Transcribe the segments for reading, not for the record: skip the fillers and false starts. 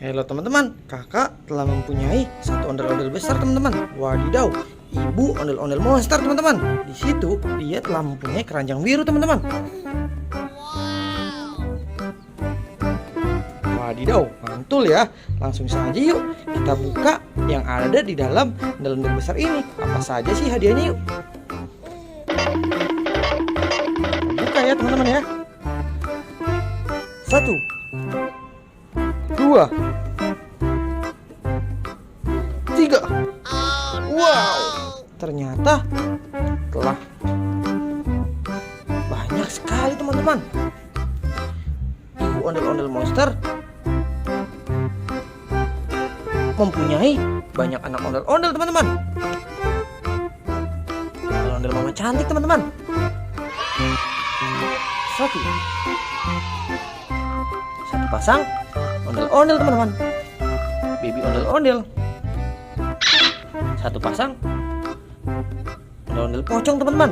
Halo teman-teman, kakak telah mempunyai satu ondel-ondel besar teman-teman. Wadidaw, ibu ondel-ondel monster teman-teman. Di situ dia telah mempunyai keranjang biru teman-teman. Wadidaw, mantul ya. Langsung saja yuk kita buka yang ada di dalam ondel-ondel besar ini. Apa saja sih hadiahnya yuk? Buka ya teman-teman ya. 1, 2, 3. Wow, ternyata telah banyak sekali teman-teman. Ibu ondel-ondel monster mempunyai banyak anak ondel-ondel teman-teman. Ondel-ondel mama cantik teman-teman. 1 pasang ondel-ondel teman-teman, baby ondel-ondel. 1 pasang ondel-ondel pocong teman-teman.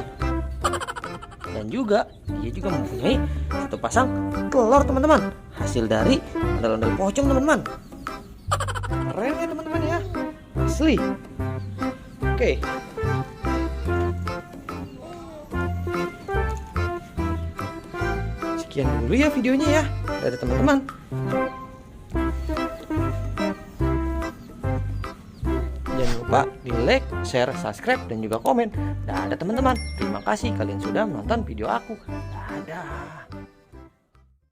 Dan juga dia juga mempunyai 1 pasang telur teman-teman, hasil dari ondel-ondel pocong teman-teman. Keren ya teman-teman ya, asli. Oke, sekian dulu ya videonya ya dari teman-teman. Jangan lupa di like, share, subscribe, dan juga komen. Dadah teman-teman. Terima kasih kalian sudah menonton video aku. Dadah.